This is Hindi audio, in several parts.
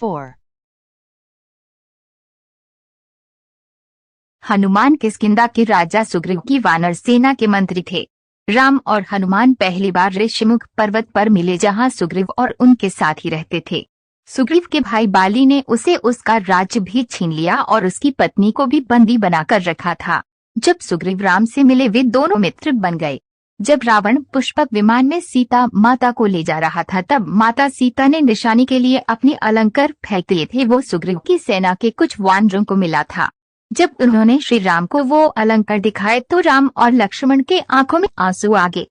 4. हनुमान किष्किंधा के राजा सुग्रीव की वानर सेना के मंत्री थे। राम और हनुमान पहली बार ऋषिमुख पर्वत पर मिले, जहां सुग्रीव और उनके साथी रहते थे। सुग्रीव के भाई बाली ने उसे उसका राज्य भी छीन लिया और उसकी पत्नी को भी बंदी बनाकर रखा था। जब सुग्रीव राम से मिले, वे दोनों मित्र बन गए। जब रावण पुष्पक विमान में सीता माता को ले जा रहा था, तब माता सीता ने निशानी के लिए अपने अलंकार फेंक दिए थे। वो सुग्रीव की सेना के कुछ वानरों को मिला था। जब उन्होंने श्री राम को वो अलंकार दिखाए तो राम और लक्ष्मण के आंखों में आंसू आ गए।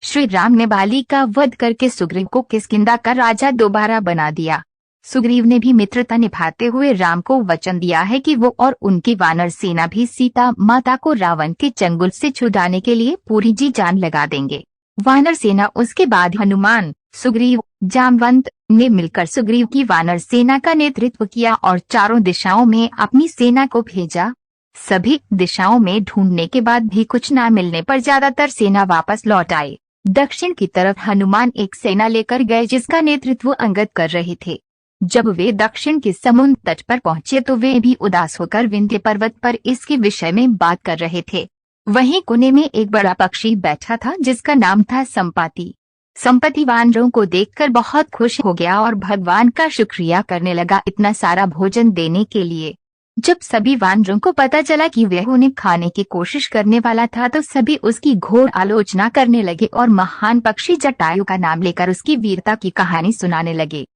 श्री राम ने बाली का वध करके सुग्रीव को किष्किंधा का राजा दोबारा बना दिया। सुग्रीव ने भी मित्रता निभाते हुए राम को वचन दिया है कि वो और उनकी वानर सेना भी सीता माता को रावण के चंगुल से छुड़ाने के लिए पूरी जी जान लगा देंगे। वानर सेना उसके बाद हनुमान, सुग्रीव, जामवंत ने मिलकर सुग्रीव की वानर सेना का नेतृत्व किया और चारों दिशाओं में अपनी सेना को भेजा। सभी दिशाओं में ढूंढने के बाद भी कुछ न मिलने पर ज्यादातर सेना वापस लौट आई। दक्षिण की तरफ हनुमान एक सेना लेकर गए, जिसका नेतृत्व अंगद कर रहे थे। जब वे दक्षिण के समुद्र तट पर पहुंचे तो वे भी उदास होकर विंध्य पर्वत पर इसके विषय में बात कर रहे थे। वहीं कोने में एक बड़ा पक्षी बैठा था, जिसका नाम था संपाति। संपत्ति वानरों को देखकर बहुत खुश हो गया और भगवान का शुक्रिया करने लगा इतना सारा भोजन देने के लिए। जब सभी वानरों को पता चला कि वह उन्हें खाने की कोशिश करने वाला था, तो सभी उसकी घोर आलोचना करने लगे और महान पक्षी जटायु का नाम लेकर उसकी वीरता की कहानी सुनाने लगे।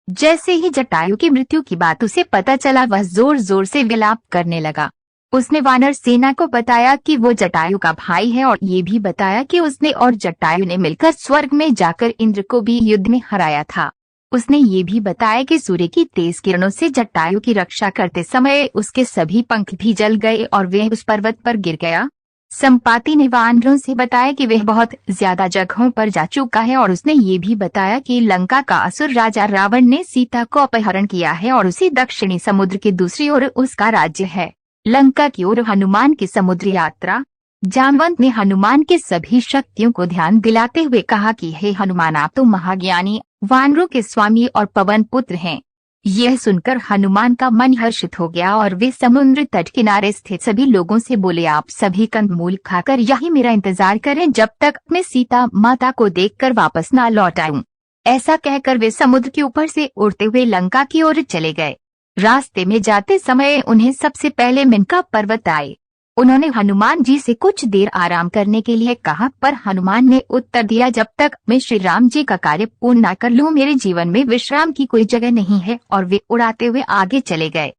जैसे ही जटायु की मृत्यु की बात उसे पता चला, वह जोर जोर से विलाप करने लगा। उसने वानर सेना को बताया कि वो जटायु का भाई है और ये भी बताया कि उसने और जटायु ने मिलकर स्वर्ग में जाकर इंद्र को भी युद्ध में हराया था। उसने ये भी बताया कि सूर्य की तेज किरणों से जटायु की रक्षा करते समय उसके सभी पंख भी जल गए और वह उस पर्वत पर गिर गया। संपाति ने वानरों से बताया कि वह बहुत ज्यादा जगहों पर जा चुका है और उसने ये भी बताया कि लंका का असुर राजा रावण ने सीता को अपहरण किया है और उसी दक्षिणी समुद्र की दूसरी ओर उसका राज्य है। लंका की ओर हनुमान की समुद्री यात्रा। जामवंत ने हनुमान के सभी शक्तियों को ध्यान दिलाते हुए कहा कि हे हनुमान, आप तो महाज्ञानी, वानरों के स्वामी और पवन पुत्र हैं। यह सुनकर हनुमान का मन हर्षित हो गया और वे समुद्र तट किनारे स्थित सभी लोगों से बोले, आप सभी कंदमूल खाकर यही मेरा इंतजार करें जब तक मैं सीता माता को देखकर वापस न लौट आऊं। ऐसा कहकर वे समुद्र के ऊपर से उड़ते हुए लंका की ओर चले गए। रास्ते में जाते समय उन्हें सबसे पहले मेनका पर्वत आए। उन्होंने हनुमान जी से कुछ देर आराम करने के लिए कहा, पर हनुमान ने उत्तर दिया, जब तक मैं श्री राम जी का कार्य पूर्ण न कर लूं, मेरे जीवन में विश्राम की कोई जगह नहीं है। और वे उड़ाते हुए आगे चले गए।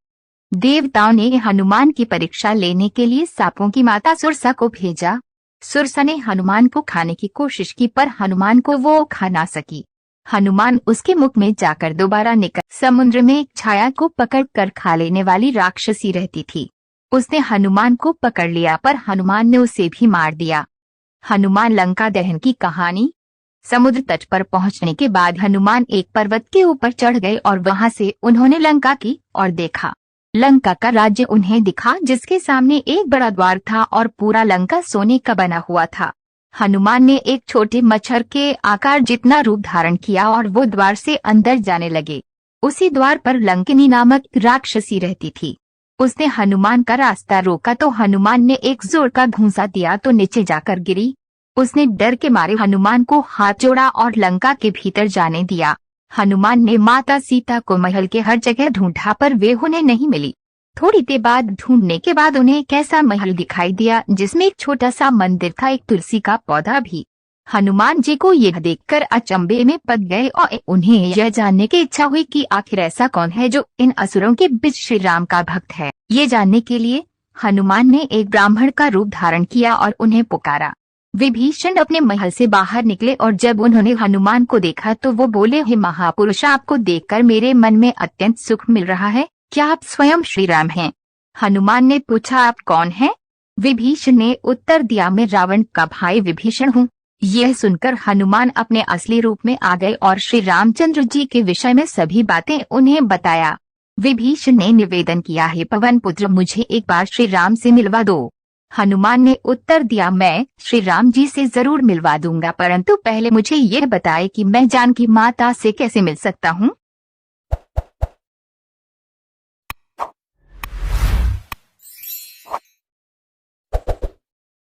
देवताओं ने हनुमान की परीक्षा लेने के लिए सांपों की माता सुरसा को भेजा। सुरसा ने हनुमान को खाने की कोशिश की, पर हनुमान को वो खा ना सकी। हनुमान उसके मुख में जाकर दोबारा निकल समुद्र में एक छाया को पकड़कर खा लेने वाली राक्षसी रहती थी। उसने हनुमान को पकड़ लिया, पर हनुमान ने उसे भी मार दिया। हनुमान लंका दहन की कहानी। समुद्र तट पर पहुंचने के बाद हनुमान एक पर्वत के ऊपर चढ़ गए और वहां से उन्होंने लंका की ओर देखा। लंका का राज्य उन्हें दिखा, जिसके सामने एक बड़ा द्वार था और पूरा लंका सोने का बना हुआ था। हनुमान ने एक छोटे मच्छर के आकार जितना रूप धारण किया और वो द्वार से अंदर जाने लगे। उसी द्वार पर लंकिनी नामक राक्षसी रहती थी। उसने हनुमान का रास्ता रोका तो हनुमान ने एक जोर का घूंसा दिया तो नीचे जाकर गिरी। उसने डर के मारे हनुमान को हाथ जोड़ा और लंका के भीतर जाने दिया। हनुमान ने माता सीता को महल के हर जगह ढूंढा, पर वे उन्हें नहीं मिली। थोड़ी देर बाद ढूंढने के बाद उन्हें एक ऐसा महल दिखाई दिया जिसमें एक छोटा सा मंदिर था, एक तुलसी का पौधा भी। हनुमान जी को यह देखकर अचंभे में पड़ गए और उन्हें यह जानने की इच्छा हुई कि आखिर ऐसा कौन है जो इन असुरों के बीच श्री राम का भक्त है। ये जानने के लिए हनुमान ने एक ब्राह्मण का रूप धारण किया और उन्हें पुकारा। विभीषण अपने महल से बाहर निकले और जब उन्होंने हनुमान को देखा तो वो बोले, हे महापुरुष, आपको देखकर मेरे मन में अत्यंत सुख मिल रहा है। क्या आप स्वयं श्री राम हैं? हनुमान ने पूछा, आप कौन हैं? विभीषण ने उत्तर दिया, मैं रावण का भाई विभीषण हूँ। यह सुनकर हनुमान अपने असली रूप में आ गए और श्री रामचंद्र जी के विषय में सभी बातें उन्हें बताया। विभीषण ने निवेदन किया, हे पवन पुत्र, मुझे एक बार श्री राम से मिलवा दो। हनुमान ने उत्तर दिया, मैं श्री राम जी से जरूर मिलवा दूंगा, परंतु पहले मुझे यह बताए कि मैं जानकी माता से कैसे मिल सकता हूँ।